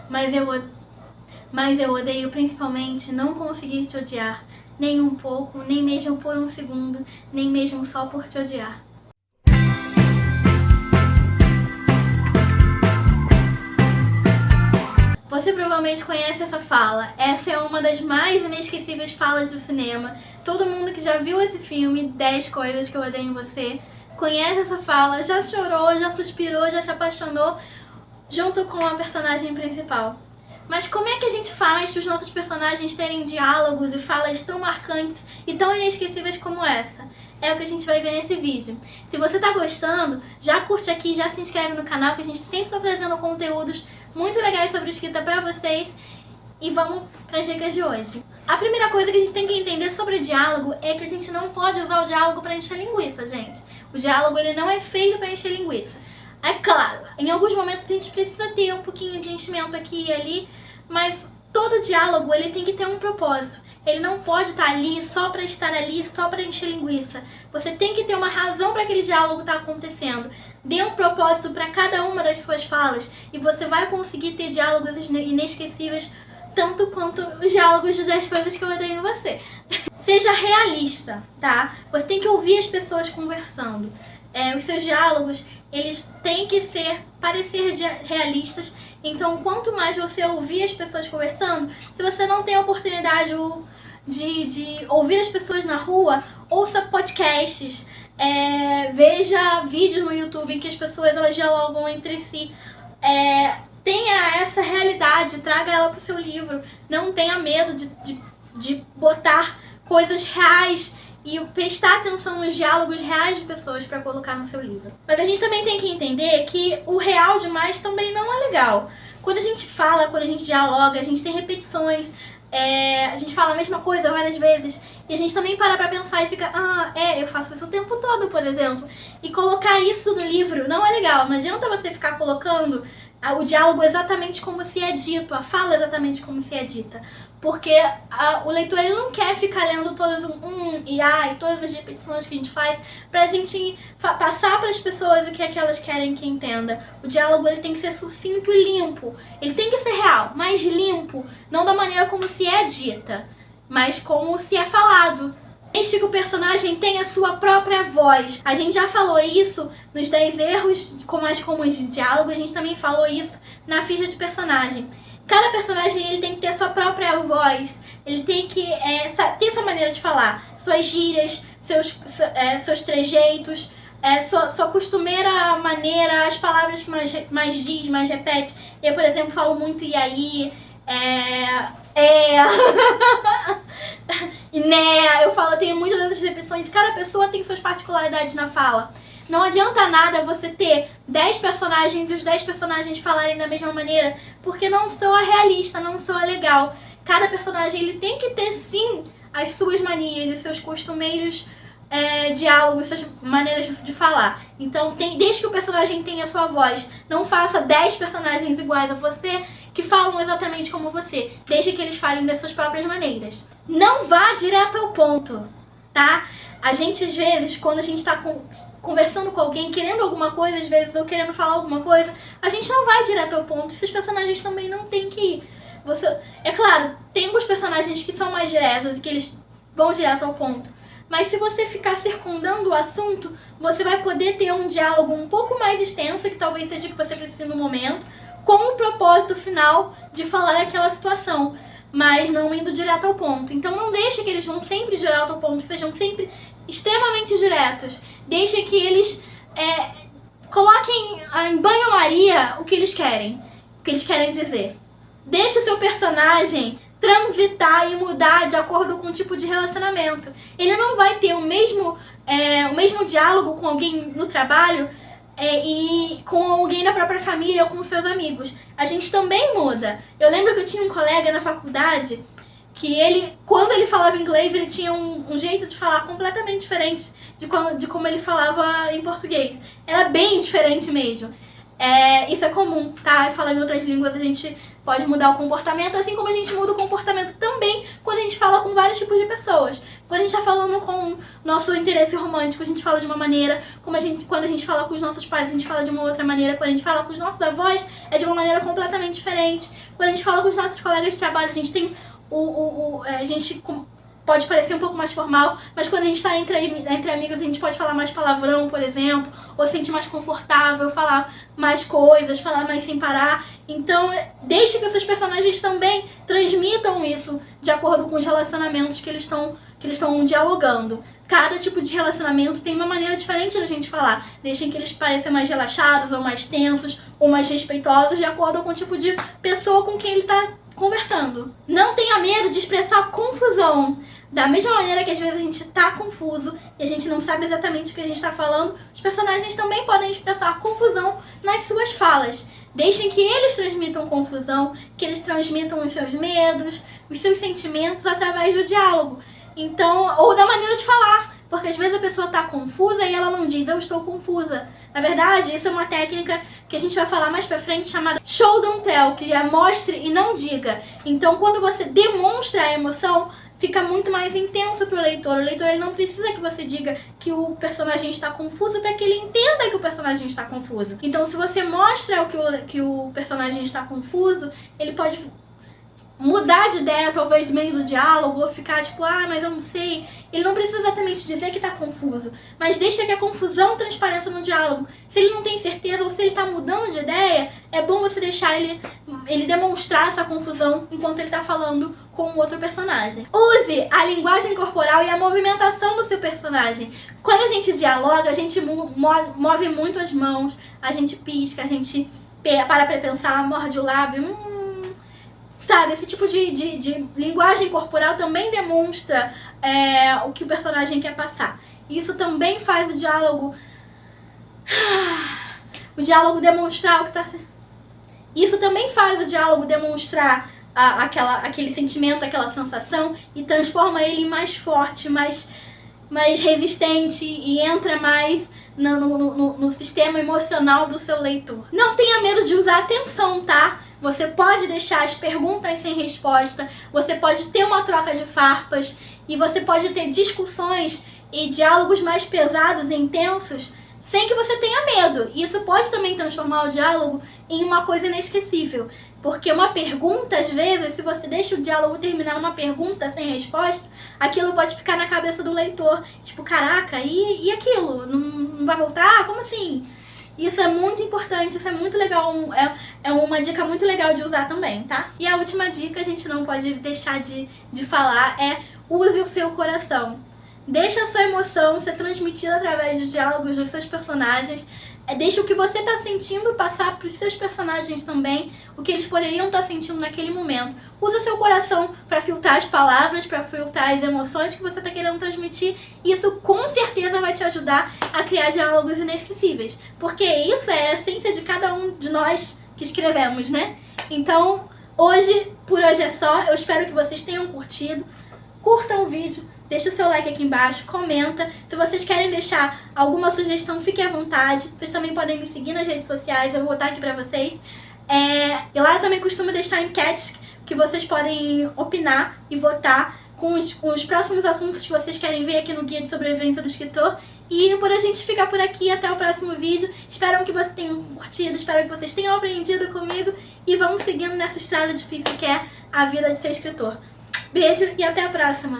Mas eu odeio principalmente não conseguir te odiar, nem um pouco, nem mesmo por um segundo, nem mesmo só por te odiar. Você provavelmente conhece essa fala. Essa é uma das mais inesquecíveis falas do cinema. Todo mundo que já viu esse filme, 10 Coisas que Eu Odeio em Você, conhece essa fala, já chorou, já suspirou, já se apaixonou junto com a personagem principal. Mas como é que a gente faz para os nossos personagens terem diálogos e falas tão marcantes e tão inesquecíveis como essa? É o que a gente vai ver nesse vídeo. Se você tá gostando, já curte aqui, já se inscreve no canal, que a gente sempre tá trazendo conteúdos muito legais sobre escrita pra vocês. E vamos para as dicas de hoje. A primeira coisa que a gente tem que entender sobre diálogo é que a gente não pode usar o diálogo para encher linguiça, gente. O diálogo ele não é feito para encher linguiça. É claro, em alguns momentos a gente precisa ter um pouquinho de enchimento aqui e ali, mas todo diálogo ele tem que ter um propósito. Ele não pode estar ali só para estar ali, só para encher linguiça. Você tem que ter uma razão para aquele diálogo estar acontecendo. Dê um propósito para cada uma das suas falas e você vai conseguir ter diálogos inesquecíveis tanto quanto os diálogos de 10 Coisas que Eu Odeio em Você. Seja realista, tá? Você tem que ouvir as pessoas conversando. Os seus diálogos, eles têm que parecer realistas. Então, quanto mais você ouvir as pessoas conversando, se você não tem a oportunidade de ouvir as pessoas na rua, ouça podcasts, veja vídeos no YouTube em que as pessoas elas dialogam entre si. Tenha essa realidade, traga ela pro seu livro. Não tenha medo de botar coisas reais e prestar atenção nos diálogos reais de pessoas para colocar no seu livro. Mas a gente também tem que entender que o real demais também não é legal. Quando a gente fala, quando a gente dialoga, a gente tem repetições, a gente fala a mesma coisa várias vezes, e a gente também para pra pensar e fica, eu faço isso o tempo todo, por exemplo. E colocar isso no livro não é legal. Não adianta você ficar colocando o diálogo exatamente como se é dito, a fala exatamente como se é dita. Porque o leitor ele não quer ficar lendo todas e todas as repetições que a gente faz pra gente passar para as pessoas o que é que elas querem que entenda. O diálogo ele tem que ser sucinto e limpo. Ele tem que ser real, mas limpo, não da maneira como se é dita, mas como se é falado. Deixe que o personagem tenha sua própria voz. A gente já falou isso nos 10 erros mais comuns de diálogo, a gente também falou isso na ficha de personagem. Cada personagem ele tem que ter sua própria voz, ele tem que ter sua maneira de falar, suas gírias, seus trejeitos, sua costumeira maneira, as palavras que mais diz, mais repete. Eu, por exemplo, falo muito e aí, e né, eu tenho muitas dessas repetições. Cada pessoa tem suas particularidades na fala. Não adianta nada você ter 10 personagens e os 10 personagens falarem da mesma maneira, porque não soa realista, não soa legal. Cada personagem ele tem que ter sim as suas manias e seus costumeiros diálogos, suas maneiras de falar. Então desde que o personagem tenha a sua voz, não faça 10 personagens iguais a você que falam exatamente como você. Deixe que eles falem das suas próprias maneiras. Não vá direto ao ponto, tá? A gente às vezes, quando a gente tá conversando com alguém, querendo alguma coisa, às vezes, ou querendo falar alguma coisa, a gente não vai direto ao ponto. Esses personagens também não tem que ir. É claro, tem alguns personagens que são mais diretos e que eles vão direto ao ponto. Mas se você ficar circundando o assunto, você vai poder ter um diálogo um pouco mais extenso, que talvez seja o que você precise no momento, com o propósito final de falar aquela situação, mas não indo direto ao ponto. Então não deixe que eles vão sempre direto ao ponto, sejam sempre extremamente diretos. Deixe que eles coloquem em banho-maria o que eles querem dizer. Deixe o seu personagem transitar e mudar de acordo com o tipo de relacionamento. Ele não vai ter o mesmo diálogo com alguém no trabalho e com alguém da própria família ou com seus amigos. A gente também muda. Eu lembro que eu tinha um colega na faculdade que quando ele falava inglês, ele tinha um jeito de falar completamente diferente de como ele falava em português. Era bem diferente mesmo. Isso é comum, tá? Falar em outras línguas a gente pode mudar o comportamento, assim como a gente muda o comportamento também quando a gente fala com vários tipos de pessoas. Quando a gente tá falando com nosso interesse romântico, a gente fala de uma maneira, quando a gente fala com os nossos pais, a gente fala de uma outra maneira, quando a gente fala com os nossos avós, é de uma maneira completamente diferente. Quando a gente fala com os nossos colegas de trabalho, a gente tem a gente pode parecer um pouco mais formal, mas quando a gente está entre amigos, a gente pode falar mais palavrão, por exemplo, ou se sentir mais confortável, falar mais coisas, falar mais sem parar. Então, deixe que os seus personagens também transmitam isso de acordo com os relacionamentos que eles estão dialogando. Cada tipo de relacionamento tem uma maneira diferente da gente falar. Deixem que eles pareçam mais relaxados, ou mais tensos, ou mais respeitosos, de acordo com o tipo de pessoa com quem ele está conversando. Não tenha medo de expressar confusão. Da mesma maneira que às vezes a gente tá confuso e a gente não sabe exatamente o que a gente tá falando, os personagens também podem expressar confusão nas suas falas. Deixem que eles transmitam confusão, que eles transmitam os seus medos, os seus sentimentos através do diálogo. Então, ou da maneira de falar. Porque às vezes a pessoa tá confusa e ela não diz, eu estou confusa. Na verdade, isso é uma técnica que a gente vai falar mais pra frente, chamada show don't tell, que é mostre e não diga. Então, quando você demonstra a emoção, fica muito mais intenso pro leitor. O leitor ele não precisa que você diga que o personagem está confuso para que ele entenda que o personagem está confuso. Então, se você mostra que o personagem está confuso, ele pode mudar de ideia, talvez, no meio do diálogo, ou ficar tipo, mas eu não sei. Ele não precisa exatamente dizer que tá confuso, mas deixa que a confusão transpareça no diálogo. Se ele não tem certeza ou se ele tá mudando de ideia, é bom você deixar ele demonstrar essa confusão enquanto ele tá falando com o outro personagem. Use a linguagem corporal e a movimentação do seu personagem. Quando a gente dialoga, a gente move muito as mãos, a gente pisca, a gente para pra pensar, morde o lábio, sabe, esse tipo de linguagem corporal também demonstra o que o personagem quer passar. Isso também faz o diálogo demonstrar o que está sendo. Isso também faz o diálogo demonstrar aquele sentimento, aquela sensação e transforma ele em mais forte, mais resistente e entra mais no sistema emocional do seu leitor. Não tenha medo de usar atenção, tá? Você pode deixar as perguntas sem resposta, você pode ter uma troca de farpas e você pode ter discussões e diálogos mais pesados e intensos sem que você tenha medo. Isso pode também transformar o diálogo em uma coisa inesquecível. Porque uma pergunta, às vezes, se você deixa o diálogo terminar numa pergunta sem resposta, aquilo pode ficar na cabeça do leitor. Tipo, caraca, e aquilo? Não vai voltar? Como assim? Isso é muito importante, isso é muito legal, é uma dica muito legal de usar também, tá? E a última dica, a gente não pode deixar de falar, é use o seu coração. Deixe a sua emoção ser transmitida através dos diálogos dos seus personagens. Deixa o que você está sentindo passar para os seus personagens também, o que eles poderiam estar sentindo naquele momento. Usa seu coração para filtrar as palavras, para filtrar as emoções que você está querendo transmitir. Isso com certeza vai te ajudar a criar diálogos inesquecíveis, porque isso é a essência de cada um de nós que escrevemos, né? Então, por hoje é só. Eu espero que vocês tenham curtido. Curtam o vídeo. Deixa o seu like aqui embaixo, comenta. Se vocês querem deixar alguma sugestão, fiquem à vontade. Vocês também podem me seguir nas redes sociais, eu vou botar aqui pra vocês. E lá eu também costumo deixar enquetes que vocês podem opinar e votar com os próximos assuntos que vocês querem ver aqui no Guia de Sobrevivência do Escritor. E por a gente ficar por aqui, até o próximo vídeo. Espero que vocês tenham curtido, espero que vocês tenham aprendido comigo. E vamos seguindo nessa estrada difícil que é a vida de ser escritor. Beijo e até a próxima!